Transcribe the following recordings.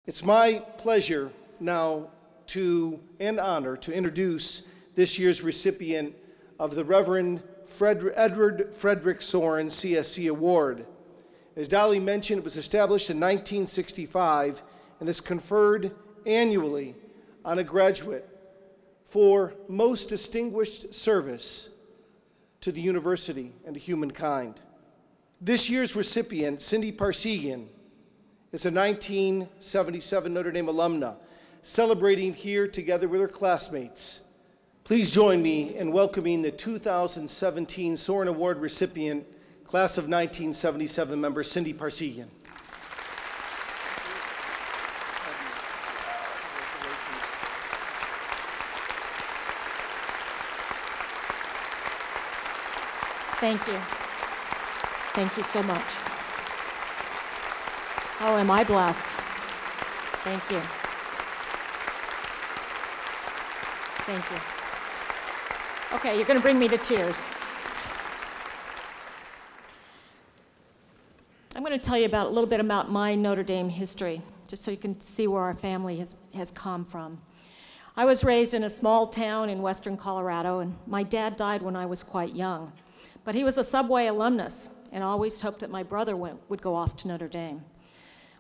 It's my pleasure now and honor to introduce this year's recipient of the Reverend Edward Frederick Sorin CSC Award. As Dolly mentioned, it was established in 1965 and is conferred annually on a graduate for most distinguished service to the university and to humankind. This year's recipient, Cindy Parsegian, is a 1977 Notre Dame alumna, celebrating here together with her classmates. Please join me in welcoming the 2017 Sorin Award recipient, class of 1977 member Cindy Parsegian. Thank you. Thank you so much. Oh, am I blessed? Thank you. Thank you. Okay, you're going to bring me to tears. I'm going to tell you a little bit about my Notre Dame history, just so you can see where our family has come from. I was raised in a small town in western Colorado, and my dad died when I was quite young. But he was a Subway alumnus and always hoped that my brother would go off to Notre Dame.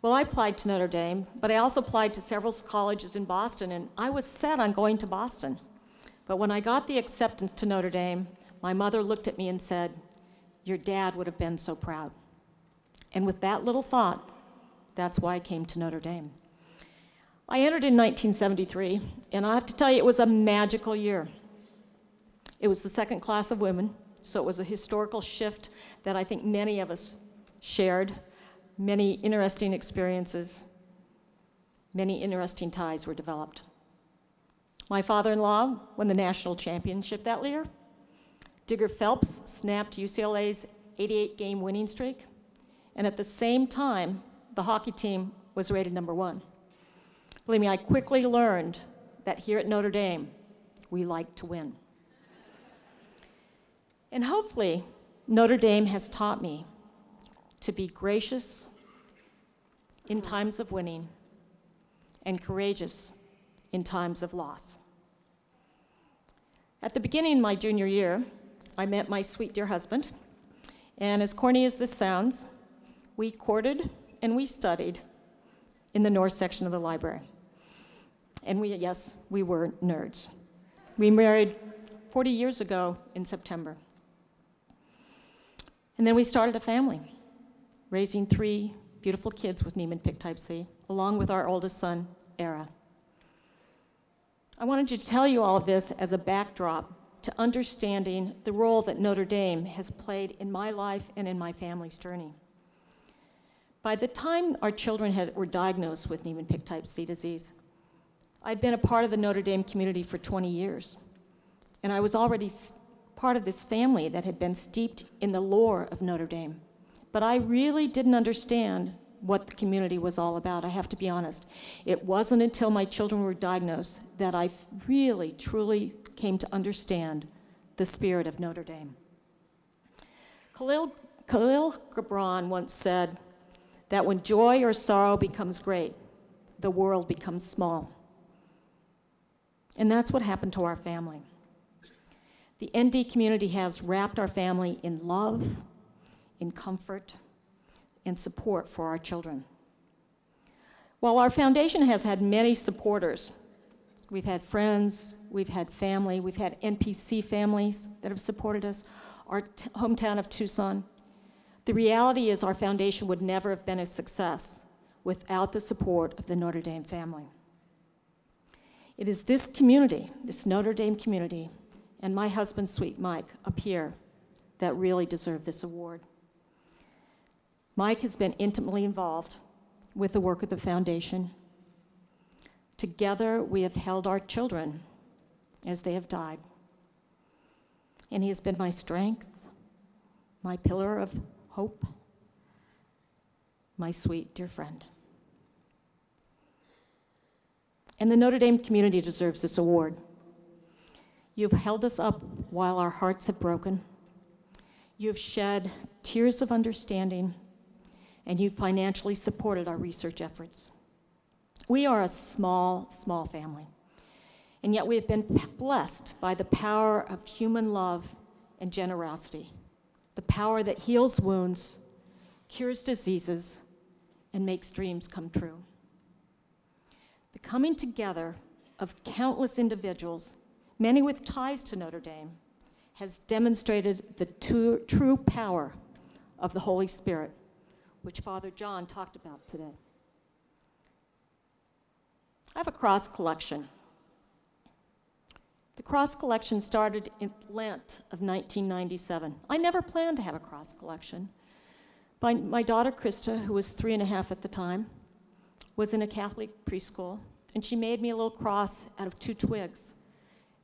Well, I applied to Notre Dame, but I also applied to several colleges in Boston, and I was set on going to Boston. But when I got the acceptance to Notre Dame, my mother looked at me and said, "Your dad would have been so proud." And with that little thought, that's why I came to Notre Dame. I entered in 1973, and I have to tell you, it was a magical year. It was the second class of women, so it was a historical shift that I think many of us shared. Many interesting experiences, many interesting ties were developed. My father-in-law won the national championship that year. Digger Phelps snapped UCLA's 88-game winning streak. And at the same time, the hockey team was rated #1. Believe me, I quickly learned that here at Notre Dame, we like to win. And hopefully, Notre Dame has taught me to be gracious in times of winning and courageous in times of loss. At the beginning of my junior year, I met my sweet dear husband, and as corny as this sounds, we courted and we studied in the north section of the library. And we were nerds. We married 40 years ago in September. And then we started a family, raising 3 beautiful kids with Niemann-Pick type C, along with our oldest son, Era. I wanted to tell you all of this as a backdrop to understanding the role that Notre Dame has played in my life and in my family's journey. By the time our children were diagnosed with Niemann-Pick type C disease, I'd been a part of the Notre Dame community for 20 years, and I was already part of this family that had been steeped in the lore of Notre Dame. But I really didn't understand what the community was all about, I have to be honest. It wasn't until my children were diagnosed that I really, truly came to understand the spirit of Notre Dame. Khalil Gibran once said that when joy or sorrow becomes great, the world becomes small. And that's what happened to our family. The ND community has wrapped our family in love, in comfort, and support for our children. While our foundation has had many supporters, we've had friends, we've had family, we've had NPC families that have supported us, our hometown of Tucson. The reality is our foundation would never have been a success without the support of the Notre Dame family. It is this community, this Notre Dame community, and my husband, sweet Mike, up here, that really deserve this award. Mike has been intimately involved with the work of the foundation. Together, we have held our children as they have died. And he has been my strength, my pillar of hope, my sweet dear friend. And the Notre Dame community deserves this award. You've held us up while our hearts have broken. You've shed tears of understanding, and you financially supported our research efforts. We are a small, small family, and yet we have been blessed by the power of human love and generosity, the power that heals wounds, cures diseases, and makes dreams come true. The coming together of countless individuals, many with ties to Notre Dame, has demonstrated the true power of the Holy Spirit, which Father John talked about today. I have a cross collection. The cross collection started in Lent of 1997. I never planned to have a cross collection. My daughter, Krista, who was 3.5 at the time, was in a Catholic preschool, and she made me a little cross out of 2 twigs,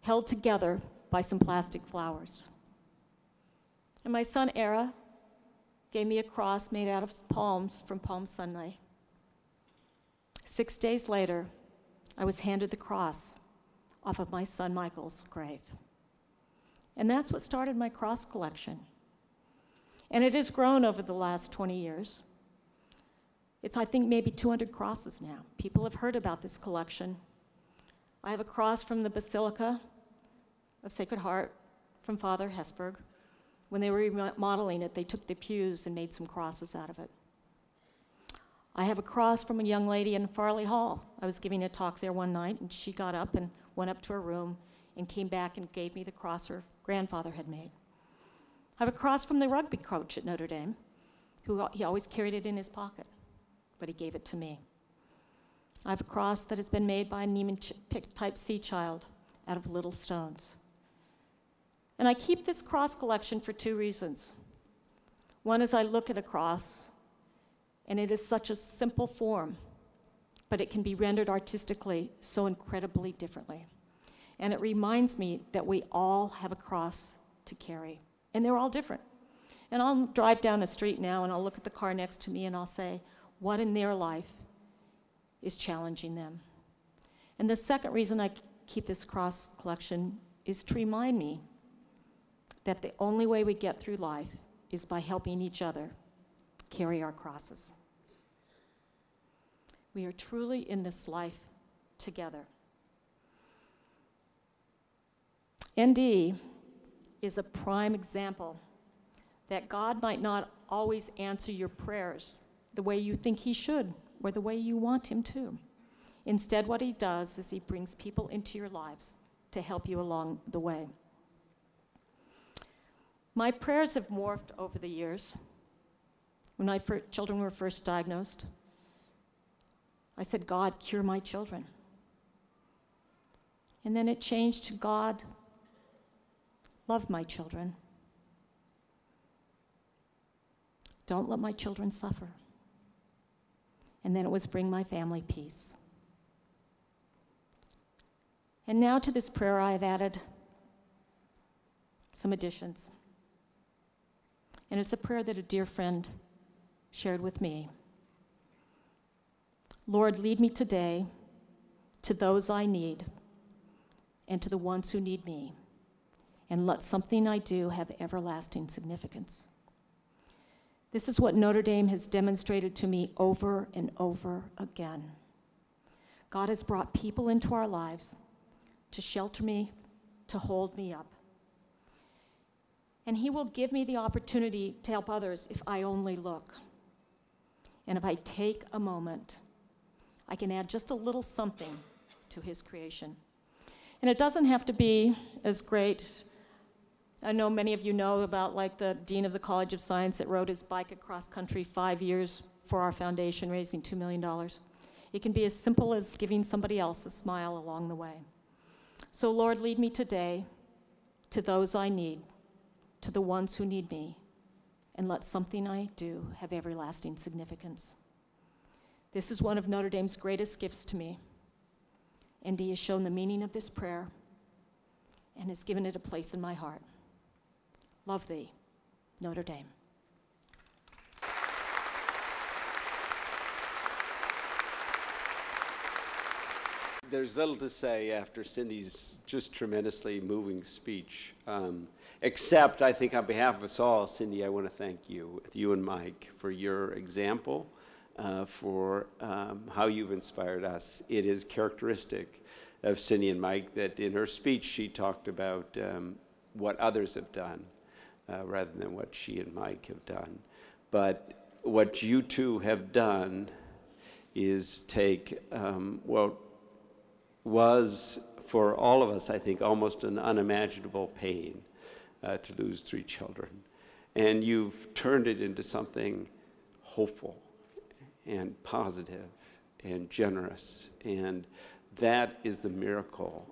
held together by some plastic flowers. And my son, Era, gave me a cross made out of palms from Palm Sunday. 6 days later, I was handed the cross off of my son Michael's grave. And that's what started my cross collection. And it has grown over the last 20 years. It's, I think, maybe 200 crosses now. People have heard about this collection. I have a cross from the Basilica of Sacred Heart from Father Hesburgh. When they were remodeling it, they took the pews and made some crosses out of it. I have a cross from a young lady in Farley Hall. I was giving a talk there one night, and she got up and went up to her room and came back and gave me the cross her grandfather had made. I have a cross from the rugby coach at Notre Dame, he always carried it in his pocket, but he gave it to me. I have a cross that has been made by a Niemann-Pick type C child out of little stones. And I keep this cross collection for 2 reasons. One is I look at a cross, and it is such a simple form, but it can be rendered artistically so incredibly differently. And it reminds me that we all have a cross to carry, and they're all different. And I'll drive down a street now, and I'll look at the car next to me, and I'll say, what in their life is challenging them? And the second reason I keep this cross collection is to remind me that the only way we get through life is by helping each other carry our crosses. We are truly in this life together. ND is a prime example that God might not always answer your prayers the way you think he should or the way you want him to. Instead, what he does is he brings people into your lives to help you along the way. My prayers have morphed over the years. When my children were first diagnosed, I said, God, cure my children. And then it changed to, God, love my children. Don't let my children suffer. And then it was, bring my family peace. And now to this prayer I have added some additions. And it's a prayer that a dear friend shared with me. Lord, lead me today to those I need and to the ones who need me, and let something I do have everlasting significance. This is what Notre Dame has demonstrated to me over and over again. God has brought people into our lives to shelter me, to hold me up. And he will give me the opportunity to help others if I only look. And if I take a moment, I can add just a little something to his creation. And it doesn't have to be as great. I know many of you know about like the Dean of the College of Science that rode his bike across country 5 years for our foundation, raising $2 million. It can be as simple as giving somebody else a smile along the way. So Lord, lead me today to those I need, to the ones who need me, and let something I do have everlasting significance. This is one of Notre Dame's greatest gifts to me, and he has shown the meaning of this prayer and has given it a place in my heart. Love thee, Notre Dame. There's little to say after Cindy's just tremendously moving speech, except I think on behalf of us all, Cindy, I want to thank you and Mike for your example for how you've inspired us. It is characteristic of Cindy and Mike that in her speech she talked about what others have done rather than what she and Mike have done. But what you two have done is take what was, for all of us, I think, almost an unimaginable pain to lose 3 children. And you've turned it into something hopeful and positive and generous. And that is the miracle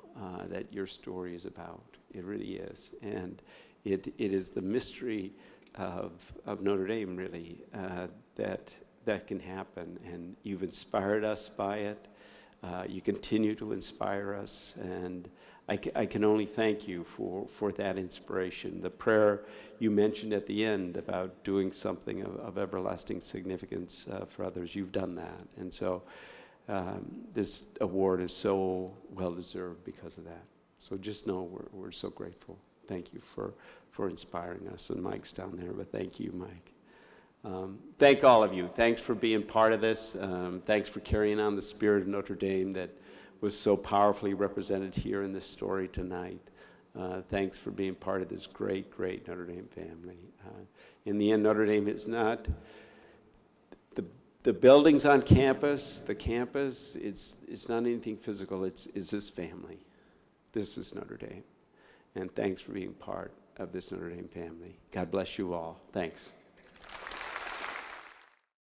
that your story is about. It really is. And it is the mystery of Notre Dame, really, that can happen. And you've inspired us by it. You continue to inspire us. And I can only thank you for that inspiration. The prayer you mentioned at the end about doing something of everlasting significance for others, you've done that. And so this award is so well-deserved because of that. So just know we're so grateful. Thank you for inspiring us. And Mike's down there, but thank you, Mike. Thank all of you. Thanks for being part of this. Thanks for carrying on the spirit of Notre Dame that was so powerfully represented here in this story tonight. Thanks for being part of this great, great Notre Dame family. In the end, Notre Dame is not the buildings on campus, the campus, it's not anything physical, it's this family. This is Notre Dame. And thanks for being part of this Notre Dame family. God bless you all. Thanks.